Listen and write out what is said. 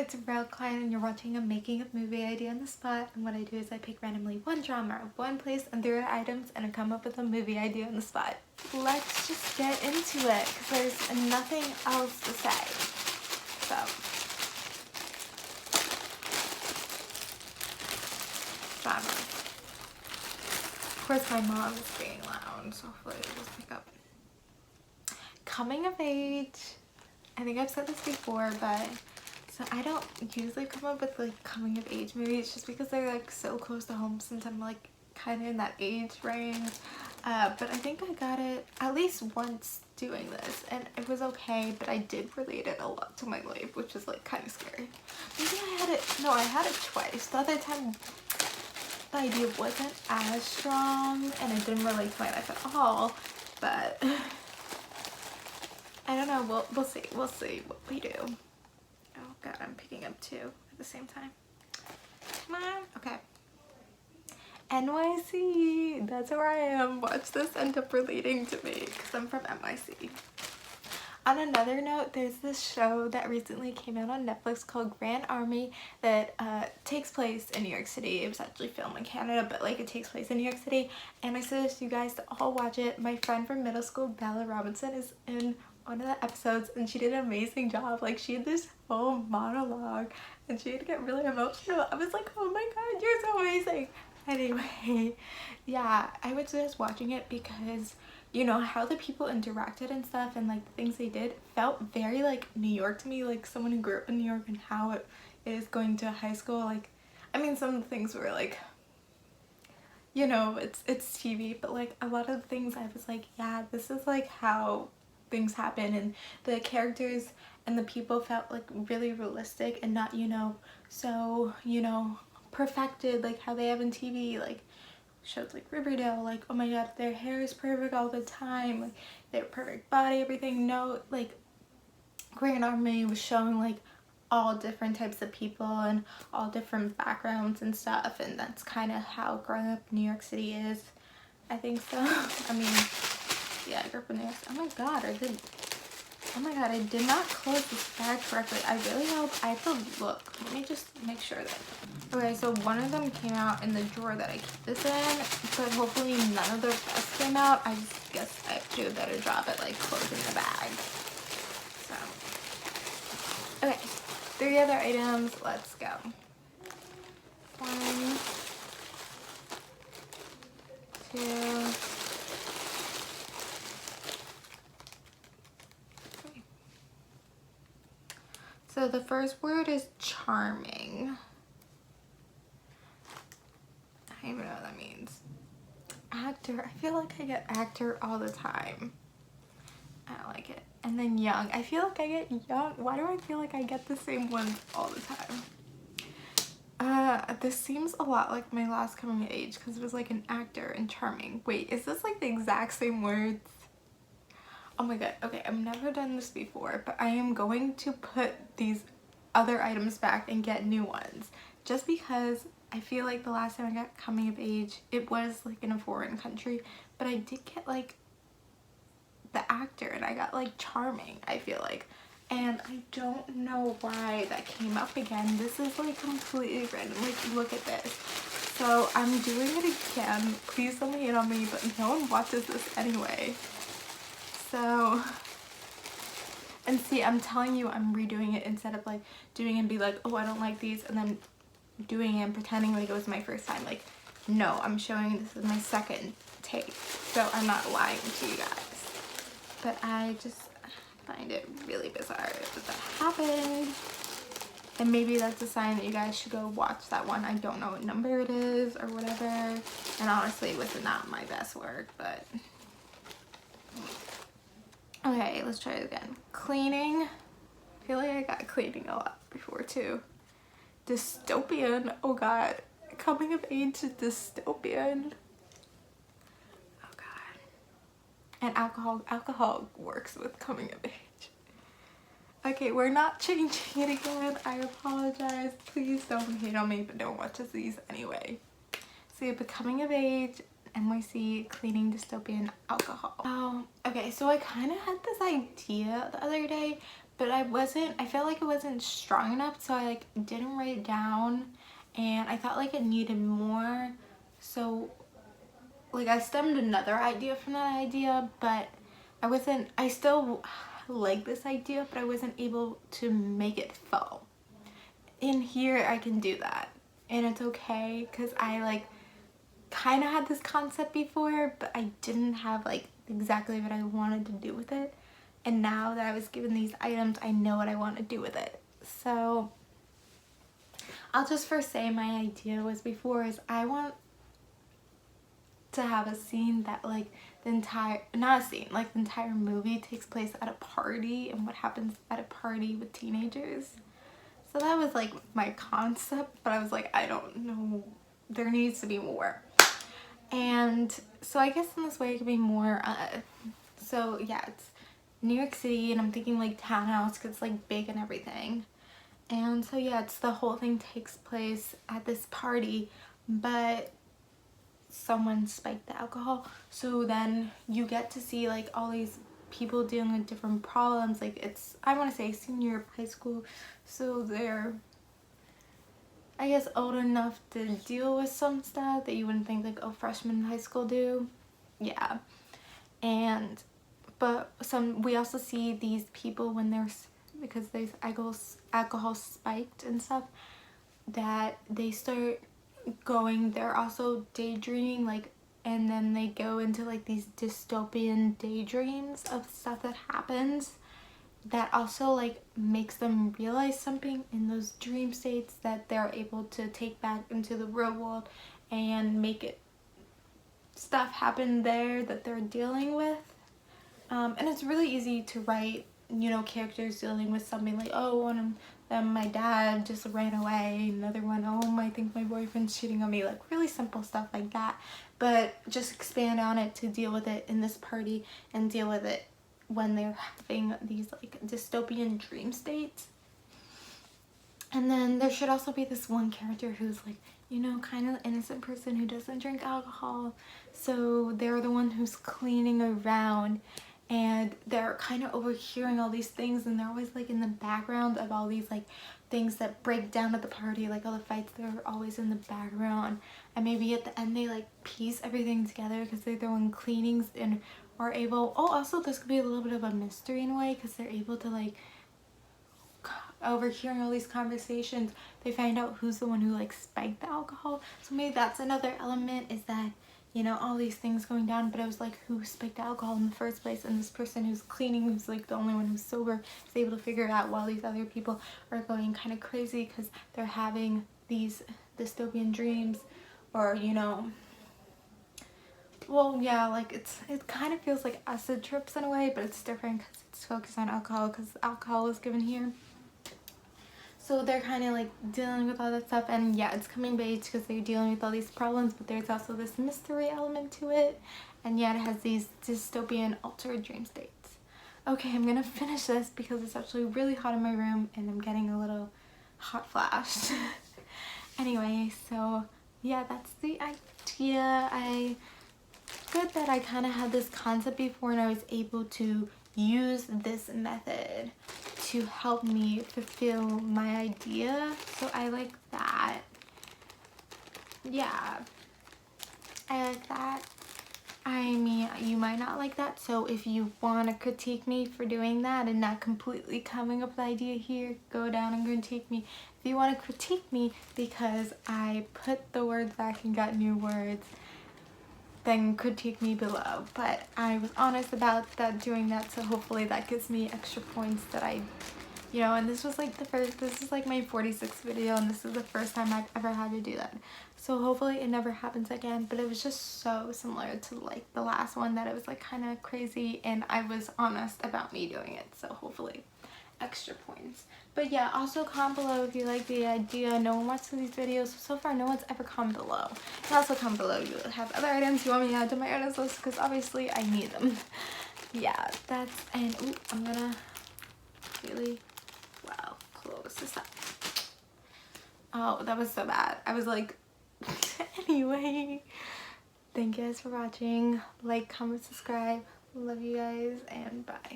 it's Rel Klein and you're watching a making of movie idea on the spot, and what I do is I pick randomly one genre, one place, and 3 items, and I come up with a movie idea on the spot. Let's just get into it because there's nothing else to say. So genre. Of course my mom is being loud, so hopefully it'll just pick up. Coming of age. I think I've said this before, but so I don't usually come up with like coming of age movies just because they're like so close to home since I'm like kind of in that age range. But I think I got it at least once doing this and it was okay, but I did relate it a lot to my life, which is like kind of scary. Maybe I had it twice. The other time the idea wasn't as strong and it didn't relate to my life at all, but I don't know, we'll see what we do. Oh god, I'm picking up 2 at the same time. Come on. Okay. NYC, that's where I am. Watch this end up relating to me because I'm from NYC. On another note, there's this show that recently came out on Netflix called Grand Army that takes place in New York City. It was actually filmed in Canada, but like it takes place in New York City, and I suggest you guys to all watch it. My friend from middle school, Bella Robinson, is in one of the episodes and she did an amazing job. Like she had this whole monologue and she had to get really emotional. I was like, oh my god, you're so amazing. Anyway, yeah, I would suggest watching it because you know how the people interacted and stuff and like the things they did felt very like New York to me, like someone who grew up in New York, and how it is going to high school. Like I mean, some of the things were like, you know, it's TV, but like a lot of the things I was like, yeah, this is like how things happen, and the characters and the people felt like really realistic and not, you know, so, you know, perfected like how they have in TV, like shows like Riverdale, like oh my god, their hair is perfect all the time, like their perfect body, everything. No, like Grand Army was showing like all different types of people and all different backgrounds and stuff, and that's kind of how growing up in New York City is, I think so. I mean, yeah, I grew up in New York. Oh my god, I did not close this bag correctly. I really hope I have to look. Let me just make sure that. Okay, so one of them came out in the drawer that I keep this in, but hopefully none of the rest came out. I just guess I have to do a better job at like closing the bag. So, okay, 3 other items. Let's go. 1, 2. So the first word is charming. I don't even know what that means. Actor. I feel like I get actor all the time. I don't like it. And then young. I feel like I get young. Why do I feel like I get the same ones all the time? This seems a lot like my last coming of age because it was like an actor and charming. Wait, is this like the exact same words? Oh my god, okay, I've never done this before, but I am going to put these other items back and get new ones. Just because I feel like the last time I got coming of age, it was like in a foreign country, but I did get like the actor and I got like charming, I feel like. And I don't know why that came up again. This is like completely random. Like, look at this. So I'm doing it again. Please don't hate on me, but no one watches this anyway. So, and see, I'm telling you I'm redoing it instead of like doing and be like, oh, I don't like these, and then doing it and pretending like it was my first time. Like, no, I'm showing this is my second take, so I'm not lying to you guys. But I just find it really bizarre that that happened, and maybe that's a sign that you guys should go watch that one. I don't know what number it is or whatever, and honestly it was not my best work, but okay, let's try it again. Cleaning. I feel like I got cleaning a lot before too. Dystopian. Oh god. Coming of age dystopian. Oh god. And alcohol. Alcohol works with coming of age. Okay, we're not changing it again. I apologize. Please don't hate on me, but don't watch these anyway. So yeah, but coming of age, NYC, cleaning, dystopian, alcohol. Oh, okay, so I kind of had this idea the other day, but I felt like it wasn't strong enough, so I like didn't write it down, and I thought like it needed more. So like I stemmed another idea from that idea, but I still like this idea, but I wasn't able to make it faux. In here I can do that, and it's okay, because I like kind of had this concept before, but I didn't have like exactly what I wanted to do with it. And now that I was given these items, I know what I want to do with it. So I'll just first say my idea was before is I want to have a scene that like the entire, not a scene, like the entire movie takes place at a party and what happens at a party with teenagers. So that was like my concept, but I was like, I don't know, there needs to be more. And so I guess in this way it could be more, so yeah, it's New York City, and I'm thinking like townhouse because it's like big and everything. And so yeah, it's the whole thing takes place at this party, but someone spiked the alcohol. So then you get to see like all these people dealing with different problems. Like it's, I want to say senior year of high school, so they're, I guess, old enough to deal with some stuff that you wouldn't think like, oh, freshmen in high school do. Yeah. And but we also see these people when there's, because there's alcohol spiked and stuff, that they start going, they're also daydreaming, like, and then they go into like these dystopian daydreams of stuff that happens that also like makes them realize something in those dream states that they're able to take back into the real world and make it, stuff happen there that they're dealing with. And it's really easy to write, you know, characters dealing with something like, oh, one of them, my dad just ran away, another one, oh, I think my boyfriend's cheating on me, like really simple stuff like that. But just expand on it to deal with it in this party and deal with it when they're having these like dystopian dream states. And then there should also be this one character who's like, you know, kind of innocent person who doesn't drink alcohol, so they're the one who's cleaning around, and they're kind of overhearing all these things, and they're always like in the background of all these like things that break down at the party, like all the fights, they're always in the background. And maybe at the end they like piece everything together because they're the one cleanings and are able, oh, also this could be a little bit of a mystery in a way, because they're able to like, overhearing all these conversations, they find out who's the one who like spiked the alcohol. So maybe that's another element, is that, you know, all these things going down, but it was like who spiked the alcohol in the first place, and this person who's cleaning, who's like the only one who's sober, is able to figure it out while these other people are going kind of crazy because they're having these dystopian dreams, or, you know, well, yeah, like it kind of feels like acid trips in a way, but it's different because it's focused on alcohol, because alcohol is given here. So they're kind of like dealing with all that stuff, and yeah, it's coming of age because they're dealing with all these problems, but there's also this mystery element to it, and yeah, it has these dystopian altered dream states. Okay, I'm gonna finish this because it's actually really hot in my room and I'm getting a little hot flashed. Anyway, so yeah, that's the idea. Good that I kind of had this concept before and I was able to use this method to help me fulfill my idea. So I like that. Yeah, I like that. I mean, you might not like that, so if you want to critique me for doing that and not completely coming up with the idea here, go down and critique me. If you want to critique me because I put the words back and got new words, then critique me below. But I was honest about that, doing that, so hopefully that gives me extra points that I, you know, and this was like this is like my 46th video, and this is the first time I've ever had to do that. So hopefully it never happens again, but it was just so similar to like the last one that it was like kind of crazy, and I was honest about me doing it, so hopefully extra points. But yeah, also comment below if you like the idea. No one watches these videos so far, no one's ever commented below. And also comment below if you have other items you want me to add to my items list, because obviously I need them. Yeah, that's, and ooh, I'm gonna really, wow, close this up. Oh, that was so bad. I was like, anyway, thank you guys for watching. Like, comment, subscribe. Love you guys, and bye.